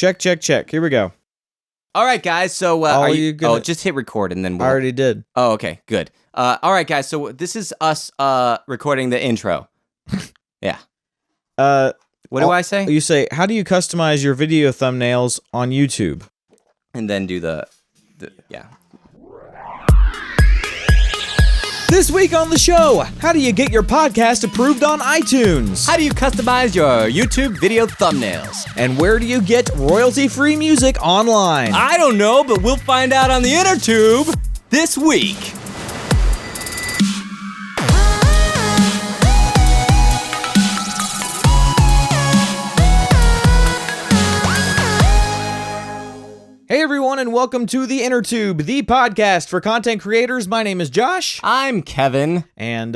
Check. Here we go. All right, guys. So, are you gonna... just hit record and then we'll... I already did. Oh, okay, good. All right, guys. So this is us recording the intro. Yeah. What do I say? You say, how do you customize your video thumbnails on YouTube? And then do the yeah. This week on the show, how do you get your podcast approved on iTunes? How do you customize your YouTube video thumbnails? And where do you get royalty-free music online? I don't know, but we'll find out on the inner tube this week. Hey everyone, and welcome to The Inner Tube, the podcast for content creators. My name is Josh. I'm Kevin. And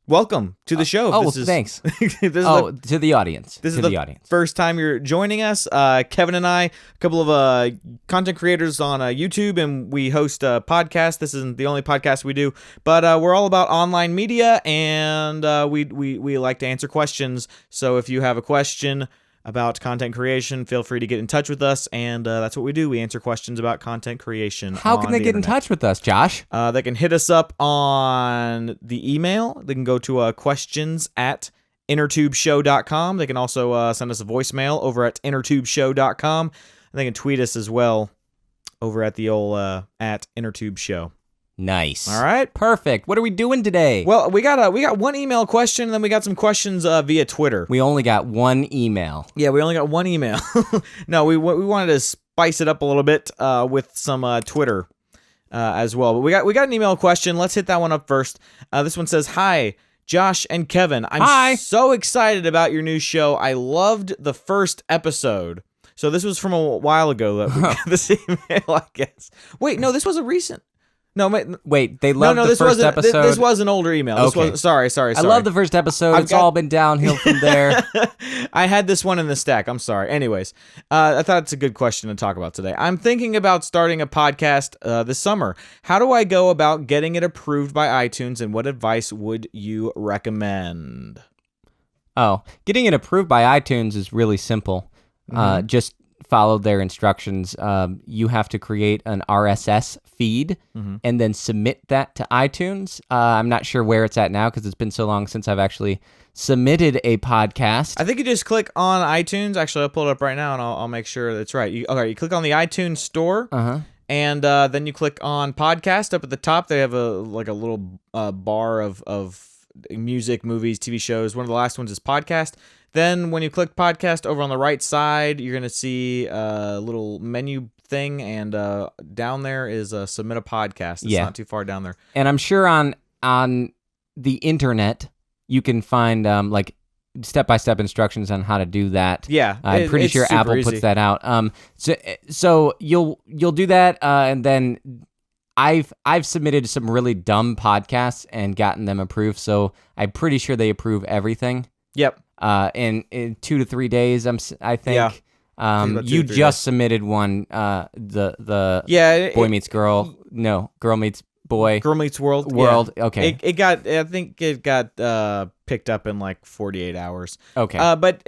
welcome to the show. Thanks. To the audience. This is the audience. First time you're joining us. Kevin and I, a couple of content creators on YouTube, and we host a podcast. This isn't the only podcast we do, but we're all about online media, and we like to answer questions. So if you have a question about content creation, feel free to get in touch with us, and that's what we do. We answer questions about content creation. How can they get in touch with us, Josh? They can hit us up on the email. They can go to questions@innertubeshow.com. They can also send us a voicemail over at innertubeshow.com, and they can tweet us as well over at the old at innertubeshow. Nice. All right. Perfect. What are we doing today? Well, we got one email question, and then we got some questions via Twitter. We only got one email. Yeah, we only got one email. No, we wanted to spice it up a little bit with some Twitter as well. But we got an email question. Let's hit that one up first. This one says, "Hi, Josh and Kevin. I'm so excited about your new show. I loved the first episode." So this was from a while ago that we got this email, I guess. Wait, no, this was a recent. No, wait. They loved the first episode. This was an older email. Okay. Sorry. I love the first episode. It's all been downhill from there. I had this one in the stack. I'm sorry. Anyways, I thought it's a good question to talk about today. I'm thinking about starting a podcast this summer. How do I go about getting it approved by iTunes, and what advice would you recommend? Oh, getting it approved by iTunes is really simple. Mm-hmm. Just follow their instructions. You have to create an RSS feed and then submit that to iTunes. I'm not sure where it's at now because it's been so long since I've actually submitted a podcast. I think you just click on iTunes. Actually, I'll pull it up right now and I'll make sure that's right. You click on the iTunes store and then you click on podcast. Up at the top, they have a little bar of music, movies, TV shows. One of the last ones is podcast. Then when you click podcast over on the right side, you're going to see a little menu thing, and down there is submit a podcast. It's not too far down there. And I'm sure on the internet, you can find step-by-step instructions on how to do that. Yeah. I'm pretty sure Apple puts that out. So you'll do that, and then I've submitted some really dumb podcasts and gotten them approved, so I'm pretty sure they approve everything. Yep. In 2 to 3 days, I think. Yeah. You just submitted one. The Boy Meets Girl. No, Girl Meets Boy. Girl Meets World. World. Yeah. Okay. I think it got picked up in like 48 hours. Okay. But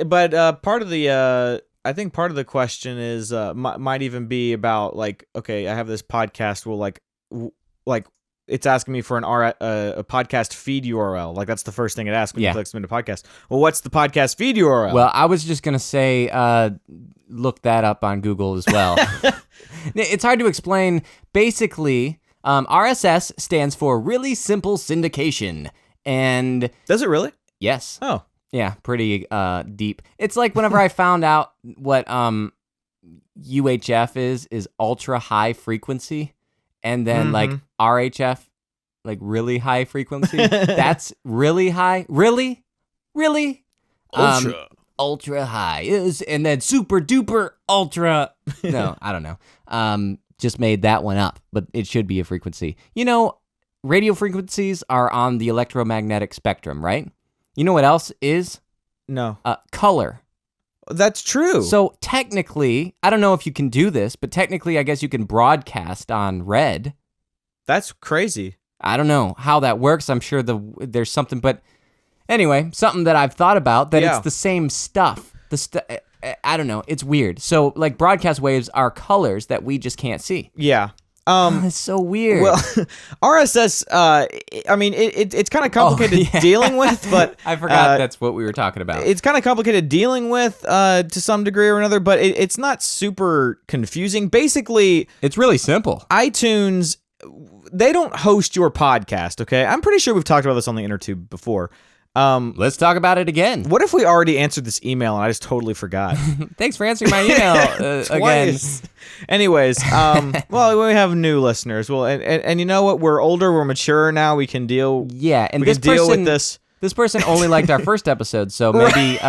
part of the I think part of the question is might even be about like, okay, I have this podcast. Well, like it's asking me for a podcast feed URL. Like that's the first thing it asks when you click submit a podcast. Well, what's the podcast feed URL? Well, I was just gonna say, look that up on Google as well. It's hard to explain. Basically, RSS stands for Really Simple Syndication, and does it really? Yes. Oh, yeah, pretty deep. It's like whenever I found out what UHF is ultra high frequency. And then like RHF, like really high frequency. That's really high. Really? Ultra high is, and then super duper ultra. No, I don't know. Just made that one up, but it should be a frequency. You know, radio frequencies are on the electromagnetic spectrum, right? You know what else is? No. Color. That's true. So technically, I don't know if you can do this, but technically I guess you can broadcast on red. That's crazy. I don't know how that works. I'm sure there's something, but anyway, something that I've thought about, that it's the same stuff. I don't know. It's weird. So like broadcast waves are colors that we just can't see. Yeah. That's so weird. Well, RSS, I mean, it's kind of complicated dealing with, but... I forgot that's what we were talking about. It's kind of complicated dealing with to some degree or another, but it's not super confusing. Basically... It's really simple. iTunes, they don't host your podcast, okay? I'm pretty sure we've talked about this on the inner tube before. Let's talk about it again. What if we already answered this email and I just totally forgot? Thanks for answering my email again. Anyways, well, we have new listeners. Well, and you know what? We're older. We're mature now. We can deal. Yeah, and we can deal with this. This person only liked our first episode, so maybe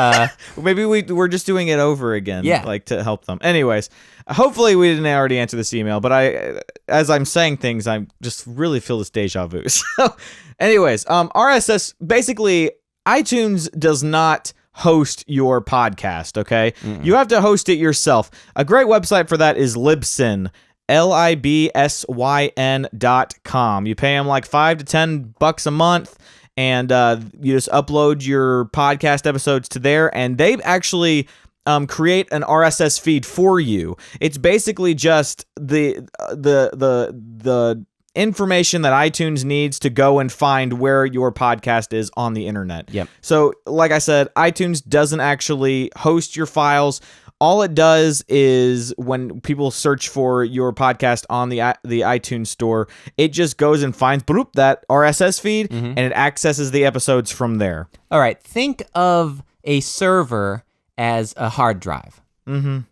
maybe we're just doing it over again. Yeah, like to help them. Anyways, hopefully we didn't already answer this email, but as I'm saying things, I just really feel this deja vu. So, anyways, RSS basically iTunes does not host your podcast. Okay, you have to host it yourself. A great website for that is Libsyn. LIBSYN.com. You pay them like $5 to $10 a month. And you just upload your podcast episodes to there, and they actually create an RSS feed for you. It's basically just the information that iTunes needs to go and find where your podcast is on the internet. Yep. So, like I said, iTunes doesn't actually host your files. All it does is when people search for your podcast on the iTunes store, it just goes and finds that RSS feed, and it accesses the episodes from there. All right. Think of a server as a hard drive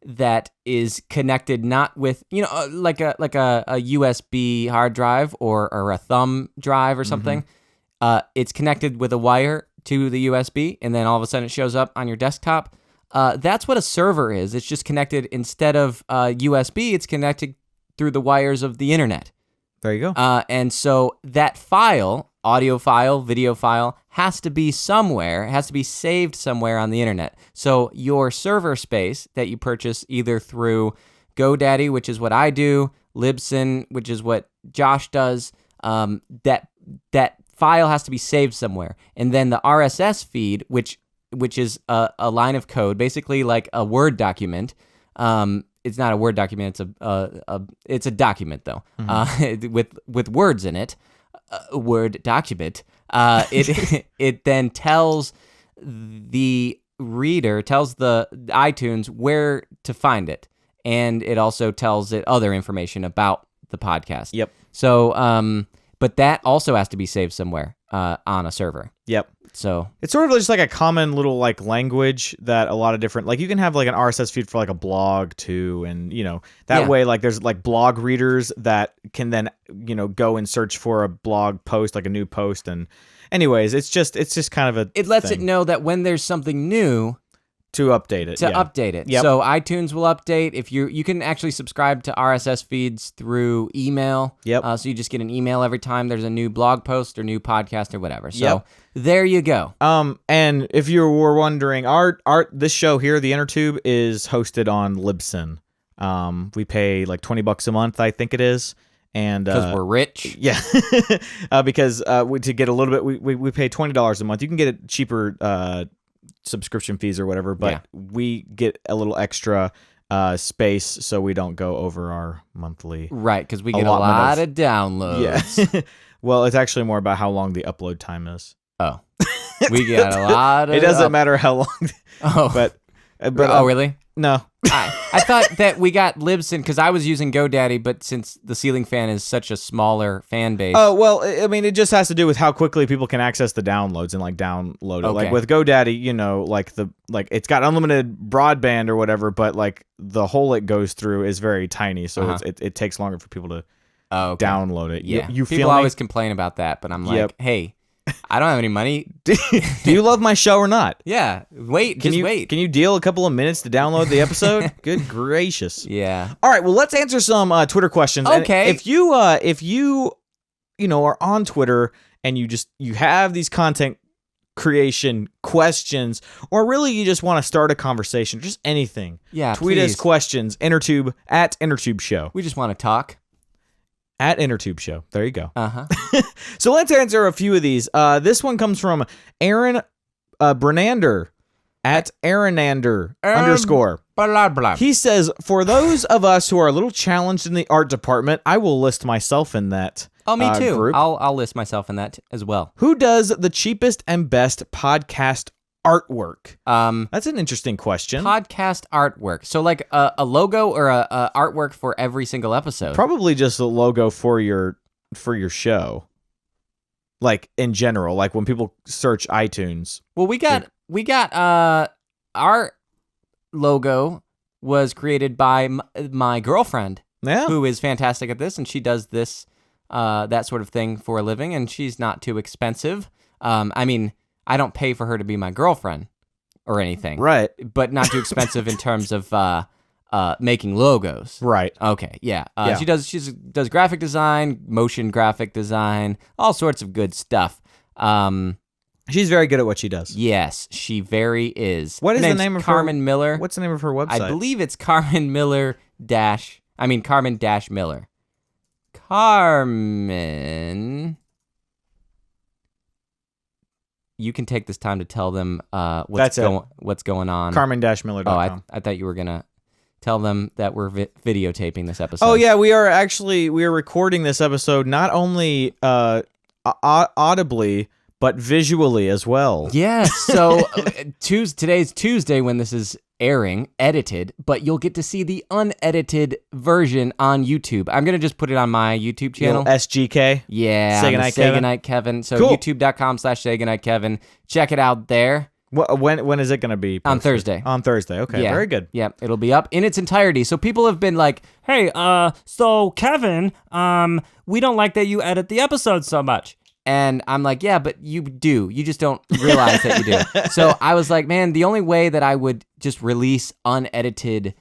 that is connected not with, like a USB hard drive or a thumb drive or something. It's connected with a wire to the USB, and then all of a sudden it shows up on your desktop. That's what a server is. It's just connected, instead of USB, it's connected through the wires of the internet. There you go. And so that file, audio file, video file, has to be somewhere. It has to be saved somewhere on the internet. So your server space that you purchase either through GoDaddy, which is what I do, Libsyn, which is what Josh does, that file has to be saved somewhere. And then the RSS feed, which is a line of code, basically like a Word document. It's not a Word document. It's a document though, with words in it. Word document. It then tells the reader, tells the iTunes where to find it, and it also tells it other information about the podcast. Yep. So, but that also has to be saved somewhere on a server. Yep. So it's sort of just like a common little like language that a lot of different, like you can have like an RSS feed for like a blog too, and that way like there's like blog readers that can then go and search for a blog post, like a new post, and anyways, it's just kind of it lets it know that when there's something new to update it. Update it. Yep. So iTunes will update. If you can actually subscribe to RSS feeds through email. Yep. So you just get an email every time there's a new blog post or new podcast or whatever. So there you go. And if you were wondering, this show here, the Inner Tube, is hosted on Libsyn. We pay like $20 a month, I think it is. And because we're rich. Yeah. Because to get a little bit, we pay $20 a month. You can get it cheaper subscription fees or whatever, but we get a little extra space so we don't go over our monthly, right? Because we get a lot of downloads. Yeah. Well, it's actually more about how long the upload time is. Oh, we get a lot of. It doesn't matter how long. But oh, really? No. I thought that we got Libsyn because I was using GoDaddy, but since the Ceiling Fan is such a smaller fan base. Oh, well, I mean, it just has to do with how quickly people can access the downloads and like download it. Okay. Like with GoDaddy, like it's got unlimited broadband or whatever, but like the hole it goes through is very tiny, so it takes longer for people to download it. Yeah, you people always complain about that, but I'm like, hey, I don't have any money. Do you love my show or not? Yeah. Wait. Can you deal a couple of minutes to download the episode? Good gracious. Yeah. All right. Well, let's answer some Twitter questions. Okay. And if you are on Twitter and you have these content creation questions, or really you just want to start a conversation, just anything. Yeah. Tweet please. us questions. InnerTube at InnerTube Show. We just want to talk. At InnerTube Show. There you go. So let's answer a few of these. This one comes from Aaron Bernander at Aaronander _ Blah, blah. He says, for those of us who are a little challenged in the art department, I will list myself in that. Oh, me too. Group. I'll list myself in that as well. Who does the cheapest and best podcast artwork? That's an interesting question. Podcast artwork. So like a logo or a artwork for every single episode. Probably just a logo for your show. Like in general, like when people search iTunes. Well, we got our logo was created by my girlfriend, who is fantastic at this, and she does this that sort of thing for a living, and she's not too expensive. I mean, I don't pay for her to be my girlfriend or anything, right? But not too expensive in terms of making logos, right? Okay, yeah. She does graphic design, motion graphic design, all sorts of good stuff. She's very good at what she does. Yes, she very is. What is the name of Carmen Miller? What's the name of her website? I believe it's Carmen Miller Carmen Miller. Carmen. You can take this time to tell them what's going on. Carmen-Miller.com. Oh, I thought you were gonna tell them that we're videotaping this episode. Oh yeah, we are recording this episode not only audibly but visually as well. Yes. So today's Tuesday when this is airing, edited, but you'll get to see the unedited version on YouTube. I'm gonna just put it on my YouTube channel. SGK. Yeah. Sega Night Kevin. So cool. YouTube.com/Sega Night Kevin. Check it out there. When is it gonna be posted? On Thursday. On Thursday. Okay. Yeah. Very good. Yeah. It'll be up in its entirety. So people have been like, "Hey, so Kevin, we don't like that you edit the episodes so much." And I'm like, yeah, but you do. You just don't realize that you do. So I was like, man, the only way that I would just release unedited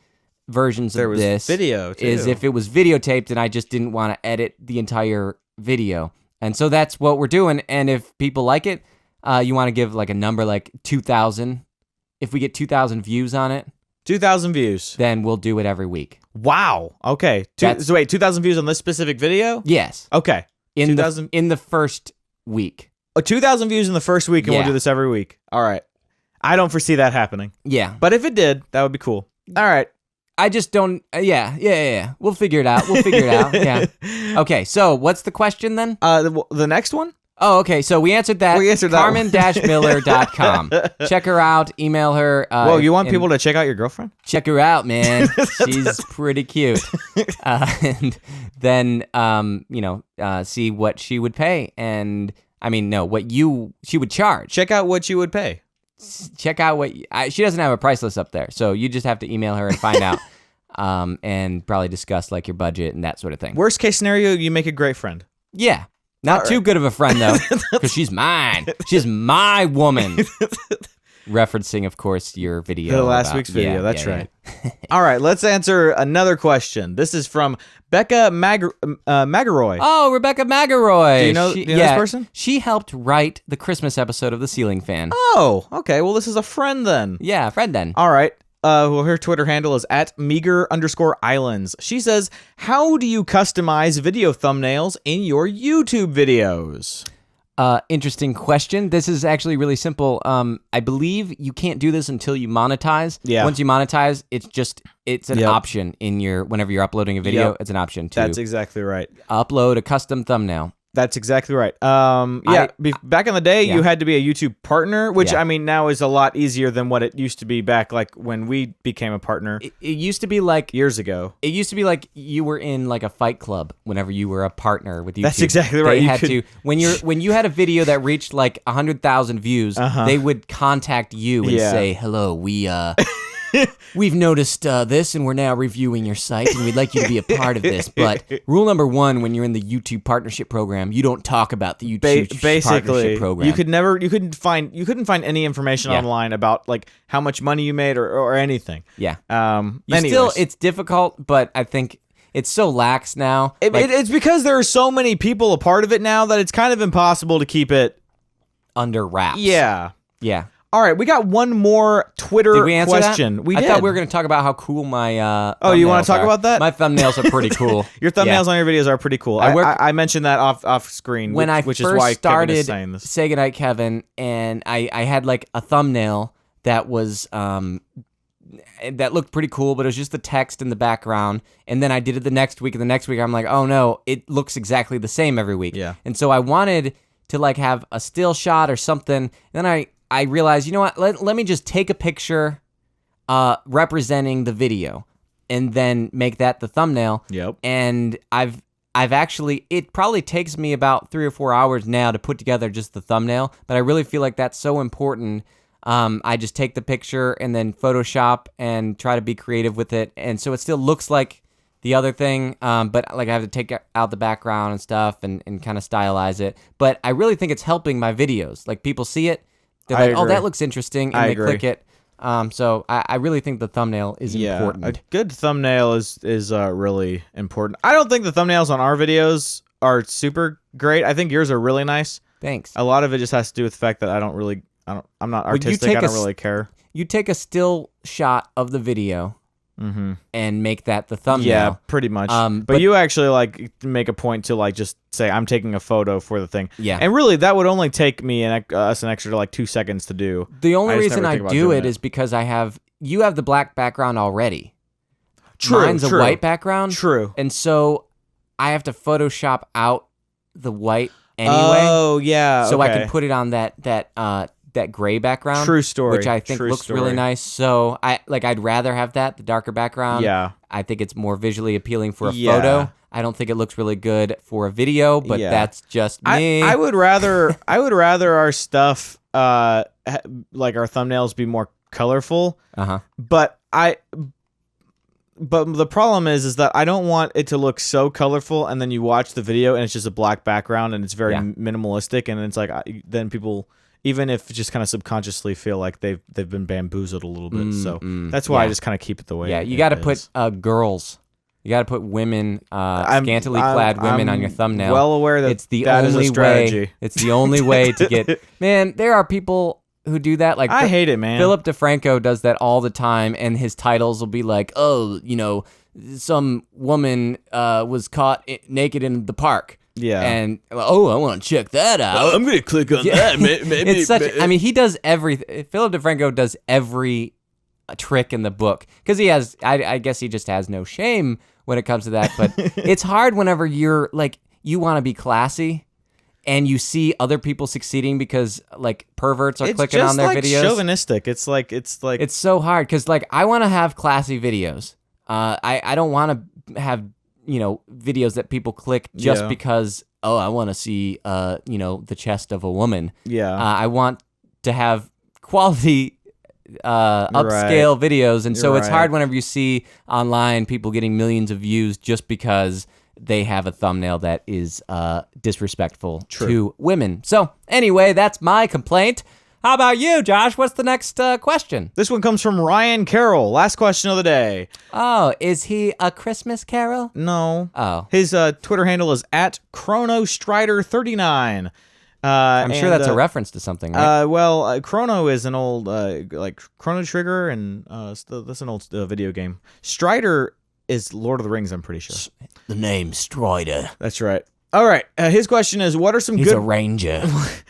versions of this video too. Is if it was videotaped and I just didn't want to edit the entire video. And so that's what we're doing. And if people like it, you want to give like a number like 2,000. If we get 2,000 views on it. 2,000 views. Then we'll do it every week. Wow. Okay. So wait, 2,000 views on this specific video? Yes. Okay. In the first week. 2,000 views in the first week, and we'll do this every week. All right. I don't foresee that happening. Yeah. But if it did, that would be cool. All right. I just don't. Yeah. We'll figure it out. Yeah. Okay. So what's the question then? The next one? Oh, okay. So we answered that. Carmen-Miller.com. Check her out. Email her. Whoa, you want people to check out your girlfriend? Check her out, man. She's pretty cute. And then, see what she would pay. And, she would charge. Check out what you would pay. Check out she doesn't have a price list up there. So you just have to email her and find out. And probably discuss like your budget and that sort of thing. Worst case scenario, you make a great friend. Yeah. Not too good of a friend, though, because she's mine. She's my woman. Referencing, of course, your video. The last week's video, that's right. All right, let's answer another question. This is from Becca Magaroy. Oh, Rebecca Magaroy. Do you know this person? She helped write the Christmas episode of The Ceiling Fan. Oh, okay. Well, this is a friend then. Yeah, friend then. All right. Her Twitter handle is @meager_islands. She says, how do you customize video thumbnails in your YouTube videos? Interesting question. This is actually really simple. I believe you can't do this until you monetize. Yeah. Once you monetize, it's an option in whenever you're uploading a video, it's an option to That's exactly right. upload a custom thumbnail. That's exactly right. Back in the day, you had to be a YouTube partner, which now is a lot easier than what it used to be back like when we became a partner. It used to be like years ago. It used to be like you were in like a fight club whenever you were a partner with YouTube. That's exactly right. When you had a video that reached like 100,000 views, they would contact you and say, "Hello, we've noticed this, and we're now reviewing your site, and we'd like you to be a part of this. But rule number 1, when you're in the YouTube partnership program, you don't talk about the YouTube partnership program. You couldn't find any information online about like how much money you made or anything. Yeah. It's difficult, but I think it's so lax now. It's because there are so many people a part of it now that it's kind of impossible to keep it under wraps. Yeah. Yeah. All right, we got one more Twitter did we answer question. That? I thought we were going to talk about how cool my you want to talk about that? My thumbnails are pretty cool. Your thumbnails on your videos are pretty cool. I mentioned that off screen, which is why started Kevin is saying this. Sega Night Kevin, and I had like a thumbnail that was that looked pretty cool, but it was just the text in the background. And then I did it the next week, and the next week I'm like, oh no, it looks exactly the same every week. Yeah. And so I wanted to like have a still shot or something. And then I realized, you know what? Let me just take a picture representing the video, and then make that the thumbnail. Yep. And I've actually, it probably takes me about 3 or 4 hours now to put together just the thumbnail, but I really feel like that's so important. I just take the picture and then Photoshop and try to be creative with it, and so it still looks like the other thing, but like I have to take out the background and stuff and kind of stylize it. But I really think it's helping my videos. Like, people see it, they're like, oh, that looks interesting, and they click it. So I really think the thumbnail is important. A good thumbnail is really important. I don't think the thumbnails on our videos are super great. I think yours are really nice. Thanks. A lot of it just has to do with the fact that I'm not artistic. I don't really care. You take a still shot of the video and make that the thumbnail. Yeah, pretty much. But you actually like make a point to like just say I'm taking a photo for the thing. Yeah. And really, that would only take me us an extra like 2 seconds to do. The only reason I do it is because you have the black background already. True. Mine's a white background. True. And so I have to Photoshop out the white anyway. Oh yeah. So I can put it on that gray background. True story. Which I think looks really nice. So I'd rather have that, the darker background. Yeah. I think it's more visually appealing for a photo. I don't think it looks really good for a video, but that's just me. I would rather our stuff like our thumbnails be more colorful. But the problem is that I don't want it to look so colorful, and then you watch the video and it's just a black background and it's very minimalistic, and it's like then people, even if just kind of subconsciously, feel like they've been bamboozled a little bit. So that's why I just kind of keep it the way. Yeah, you got to put girls. You got to put women, scantily clad women on your thumbnail. Well aware that it's the that only is a strategy. way. It's the only way to get. Man, there are people who do that. Like, I hate it, man. Philip DeFranco does that all the time, and his titles will be like, "Oh, some woman was caught naked in the park." Yeah. And I want to check that out. I'm gonna click on that. Maybe it's such. I mean, he does everything. Philip DeFranco does every trick in the book because he has. I guess he just has no shame when it comes to that. But it's hard whenever you're like, you want to be classy, and you see other people succeeding because like perverts are clicking on their videos. It's just chauvinistic. It's like it's so hard because like I want to have classy videos. I don't want to have videos that people click just because, oh, I want to see, the chest of a woman. Yeah. I want to have quality, upscale videos. And so it's hard whenever you see online people getting millions of views just because they have a thumbnail that is disrespectful to women. So anyway, that's my complaint. How about you, Josh? What's the next question? This one comes from Ryan Carroll. Last question of the day. Oh, is he a Christmas Carol? No. Oh. His Twitter handle is @ChronoStrider39. I'm sure that's a reference to something, right? Chrono is an old like Chrono Trigger, and that's an old video game. Strider is Lord of the Rings, I'm pretty sure. The name Strider. That's right. All right. His question is, what are some He's a ranger. He's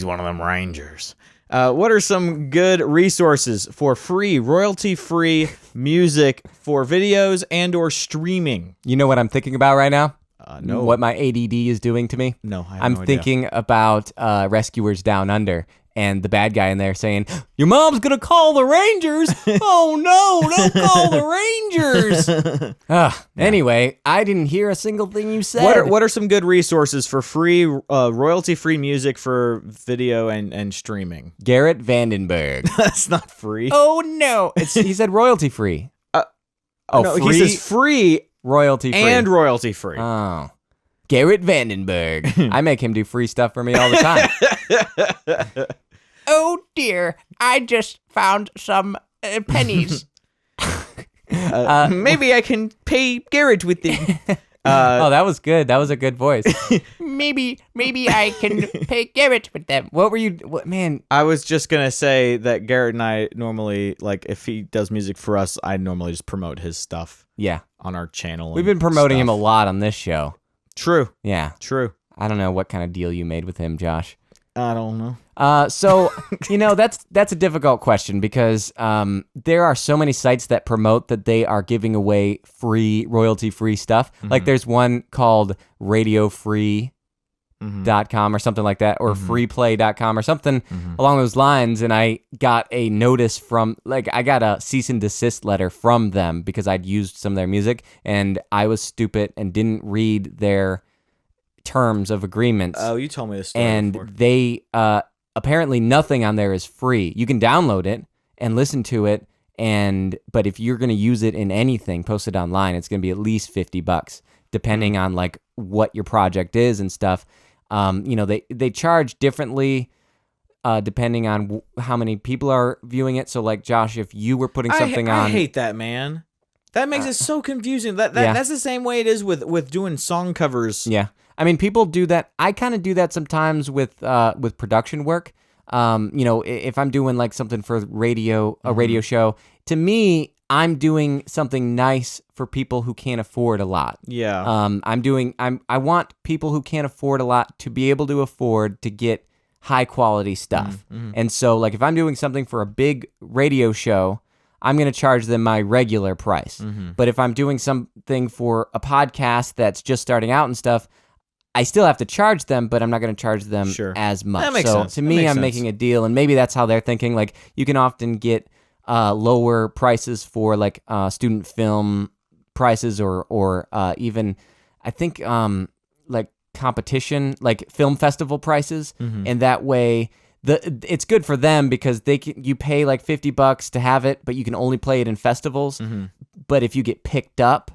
one of them rangers. What are some good resources for free, royalty-free music for videos and or streaming? You know what I'm thinking about right now? No. What my ADD is doing to me? No, I have I'm no idea. thinking about Rescuers Down Under and the bad guy in there saying, "Your mom's gonna call the Rangers." Oh no, don't call the Rangers. Anyway, I didn't hear a single thing you said. What are some good resources for free, royalty-free music for video and streaming? Garrett Vandenberg. That's not free. Oh no, he said royalty free. No, free? he says free Royalty free. and royalty free. Oh. Garrett Vandenberg. I make him do free stuff for me all the time. Oh dear, I just found some pennies. Maybe I can pay Garrett with them. Oh, that was good. That was a good voice. Maybe I can pay Garrett with them. What were you, man? I was just going to say that Garrett and I normally, like, if he does music for us, I normally just promote his stuff. Yeah. On our channel. We've been promoting him a lot on this show. True. Yeah. True. I don't know what kind of deal you made with him, Josh. I don't know. So that's a difficult question because there are so many sites that promote that they are giving away free royalty-free stuff. Like there's one called radiofree.com or something like that, or freeplay.com or something along those lines. And I got a notice I got a cease and desist letter from them because I'd used some of their music and I was stupid and didn't read their terms of agreements. Oh, you told me this story and before. They apparently nothing on there is free. You can download it and listen to it, but if you're going to use it in anything posted online, it's going to be at least $50 depending on like what your project is and stuff. They charge differently depending on how many people are viewing it. So like Josh, if you were putting something on, I hate that, man. That makes it so confusing. That's the same way it is with doing song covers. Yeah. I mean, people do that. I kind of do that sometimes with production work. If I'm doing like something for a radio show, to me, I'm doing something nice for people who can't afford a lot. Yeah. I want people who can't afford a lot to be able to afford to get high quality stuff. And so like if I'm doing something for a big radio show, I'm going to charge them my regular price. But if I'm doing something for a podcast that's just starting out and stuff, I still have to charge them, but I'm not going to charge them as much. That makes sense. To me, I'm making a deal, and maybe that's how they're thinking. Like you can often get lower prices for like student film prices, or even I think like competition, like film festival prices, and that way it's good for them because you pay like $50 to have it, but you can only play it in festivals. But if you get picked up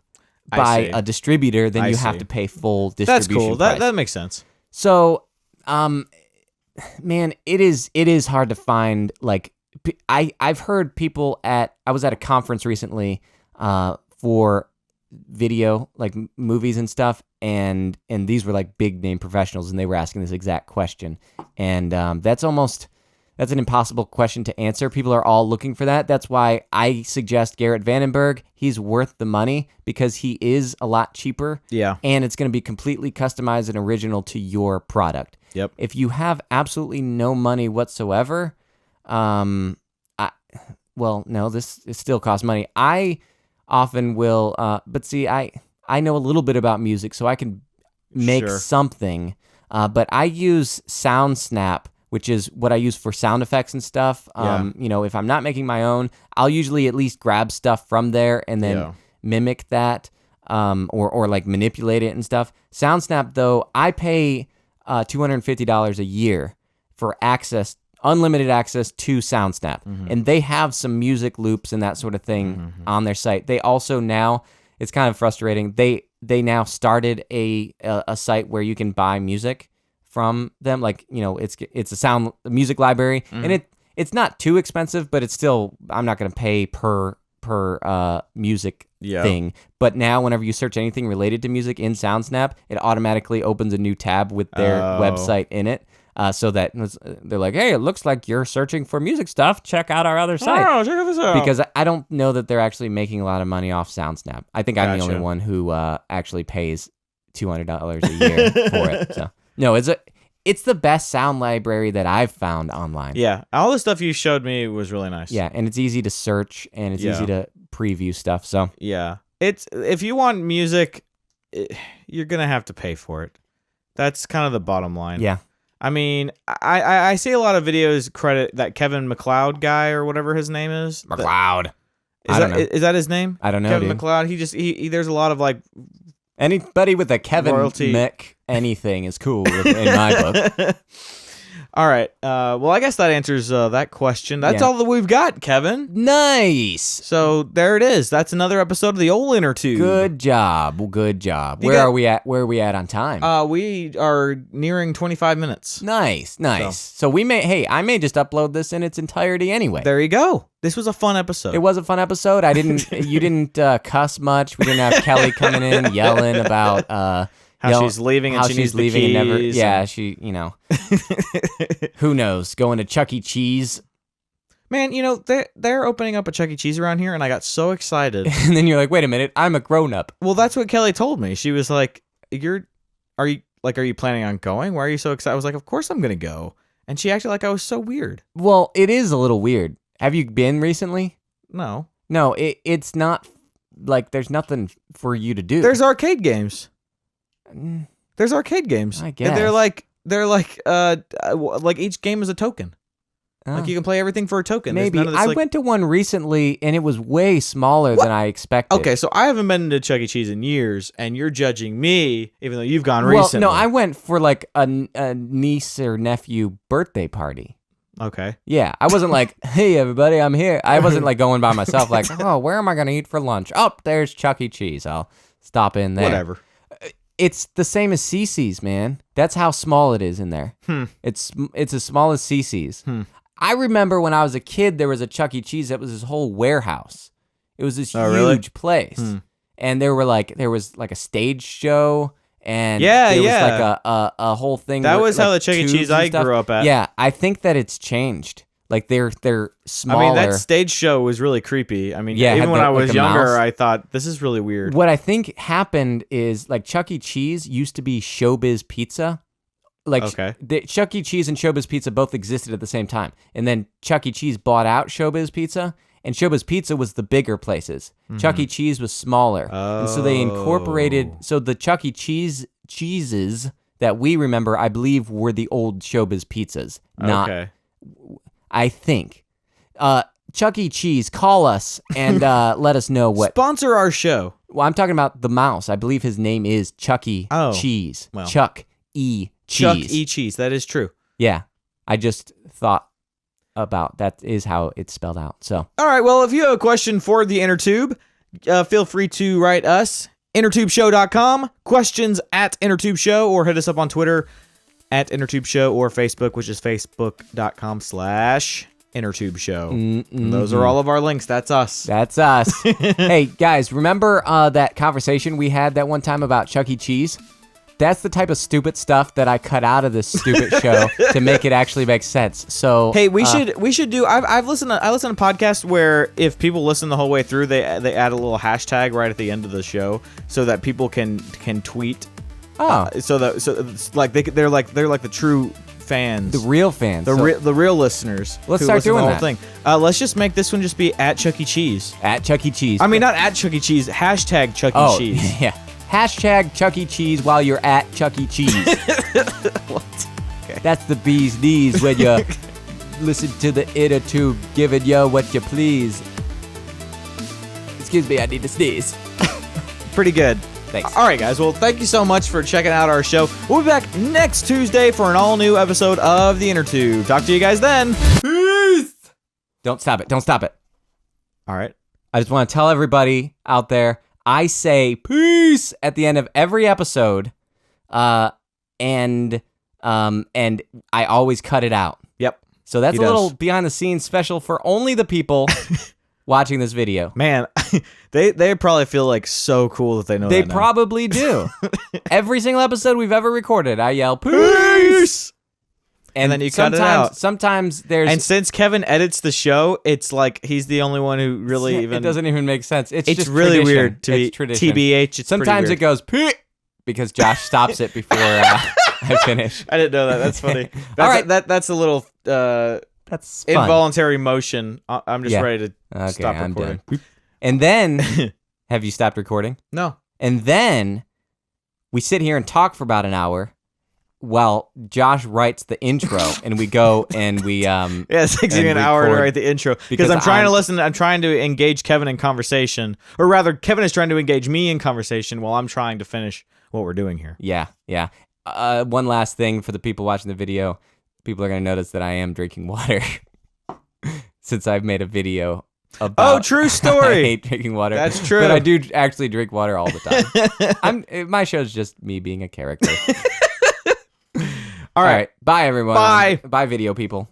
by a distributor, then you have to pay full distribution. That's cool. Price. That makes sense. So, man, it is hard to find. Like, I've heard people I was at a conference recently for video, like movies and stuff, and these were like big name professionals, and they were asking this exact question, and that's an impossible question to answer. People are all looking for that. That's why I suggest Garrett Vandenberg. He's worth the money because he is a lot cheaper. Yeah. And it's going to be completely customized and original to your product. Yep. If you have absolutely no money whatsoever, no, it still costs money. I often will, but see, I know a little bit about music, so I can make something. But I use SoundSnap, which is what I use for sound effects and stuff. If I'm not making my own, I'll usually at least grab stuff from there and then mimic that, or like manipulate it and stuff. SoundSnap, though, I pay $250 a year for unlimited access to SoundSnap. And they have some music loops and that sort of thing on their site. They also now, it's kind of frustrating, they now started a site where you can buy music from them, like it's a music library, and it's not too expensive, but it's still, I'm not going to pay per music thing. But now whenever you search anything related to music in SoundSnap, it automatically opens a new tab with their website in it, so that they're like, hey, it looks like you're searching for music stuff, check out our other site. Oh, check this out. Because I don't know that they're actually making a lot of money off SoundSnap. I think I'm the only one who actually pays $200 a year for it. So no, it's the best sound library that I've found online. Yeah, all the stuff you showed me was really nice. Yeah, and it's easy to search and it's easy to preview stuff. So yeah, if you want music, you're gonna have to pay for it. That's kind of the bottom line. Yeah. I mean, I see a lot of videos credit that Kevin MacLeod guy or whatever his name is. MacLeod. Is that his name? I don't know. Kevin dude. MacLeod. He there's a lot of like anybody with a Kevin Mick anything is cool in my book. All right. Well, I guess that answers that question. That's all that we've got, Kevin. Nice. So there it is. That's another episode of the old Inner Tube. Good job. Where are we at? Where are we at on time? We are nearing 25 minutes. Nice. So I may just upload this in its entirety anyway. There you go. This was a fun episode. It was a fun episode. You didn't cuss much. We didn't have Kelly coming in yelling about she's leaving and how she she's needs leaving the and never. keys Yeah, she. Who knows? Going to Chuck E. Cheese. Man, they're opening up a Chuck E. Cheese around here, and I got so excited. And then you're like, wait a minute, I'm a grown up. Well, that's what Kelly told me. She was like, are you planning on going? Why are you so excited? I was like, of course I'm gonna go. and she acted like I was so weird. Well, it is a little weird. Have you been recently? No. No, it's not like there's nothing for you to do. There's arcade games. There's arcade games. I guess. They're like each game is a token. Like you can play everything for a token. Maybe. I went to one recently and it was way smaller than I expected. Okay, so I haven't been to Chuck E. Cheese in years, and you're judging me, even though you've gone recently. Well, no, I went for like a niece or nephew birthday party. Okay. Yeah, I wasn't like, hey, everybody, I'm here. I wasn't like going by myself like, oh, where am I going to eat for lunch? Oh, there's Chuck E. Cheese. I'll stop in there. Whatever. It's the same as CC's, man. That's how small it is in there. It's as small as CC's. I remember when I was a kid, there was a Chuck E. Cheese that was this whole warehouse. It was this huge place. And there was like a stage show. And there was like a whole thing. That where, was like, how the Chuck E. Cheese I grew up at. Yeah, I think that it's changed. Like they're smaller. I mean, that stage show was really creepy. I mean, Yeah, even had when the- I was like a younger, mouse. I thought this is really weird. What I think happened is like Chuck E. Cheese used to be Showbiz Pizza. Like Okay. Chuck E. Cheese and Showbiz Pizza both existed at the same time. And then Chuck E. Cheese bought out Showbiz Pizza, and Showbiz Pizza was the bigger places. Chuck E. Cheese was smaller. And so they incorporated, so the Chuck E. Cheeses that we remember, I believe, were the old Showbiz Pizzas. Not, Okay. I think. Chuck E. Cheese, call us and let us know what. Sponsor our show. Well, I'm talking about the mouse. I believe his name is Chuck E. Oh, Cheese. well. Chuck E. Cheese. Chuck E. Cheese. That is true. Yeah. I just thought about that is how it's spelled out. So All right. Well, if you have a question for the Inner Tube, feel free to write us, innertubeshow.com, questions at innertubeshow, or hit us up on Twitter at innertubeshow or Facebook, which is facebook.com/innertubeshow. Those are all of our links. That's us. that's us. Hey, guys, remember that conversation we had that one time about Chuck E. Cheese? That's the type of stupid stuff that I cut out of this stupid show to make it actually make sense. So Hey, we should do. I listen to podcasts where if people listen the whole way through, they add a little hashtag right at the end of the show so that people can tweet. Oh, So it's like they're like the true fans, the real fans. the real listeners. Let's who start listen to doing the whole that. thing. Let's just make this one just be at Chuck E. Cheese. At Chuck E. Cheese. I mean, not at Chuck E. Cheese. Hashtag Chuck E. oh, Cheese. yeah. Hashtag Chuck E. Cheese while you're at Chuck E. Cheese. What? Okay. That's the bee's knees when you listen to the inner tube giving you what you please. Excuse me, I need to sneeze. Pretty good. Thanks. All right, guys. Well, thank you so much for checking out our show. We'll be back next Tuesday for an all-new episode of The Inner Tube. Talk to you guys then. Peace! Don't stop it. Don't stop it. All right. I just want to tell everybody out there, I say peace at the end of every episode, and I always cut it out. Yep. So that's He a little does. behind-the-scenes special for only the people watching this video. Man, they probably feel like so cool that they know They that now. probably do. Every single episode we've ever recorded, I yell peace, Peace. And then you cut it out. Sometimes there's And since Kevin edits the show, it's like he's the only one who really it even. doesn't even make sense. It's just really tradition. weird to be It's tradition. TBH. It's Sometimes pretty it goes pee because Josh stops it before I finish. I didn't know that. That's funny. That's All right. That's a little That's fun. involuntary motion. I'm just Yeah. ready to Okay, stop I'm recording. done. And then, have you stopped recording? No. And then we sit here and talk for about an hour while Josh writes the intro, and we go and we Yeah, it takes and me an hour to record write the intro because because I'm trying to I'm- listen. I'm trying to engage Kevin in conversation, or rather, Kevin is trying to engage me in conversation while I'm trying to finish what we're doing here. Yeah. One last thing for the people watching the video. People are going to notice that I am drinking water since I've made a video about Oh, true I story. hate drinking water. That's true. But I do actually drink water all the time. My show's just me being a character. All right. Bye, everyone. Bye. Bye, video people.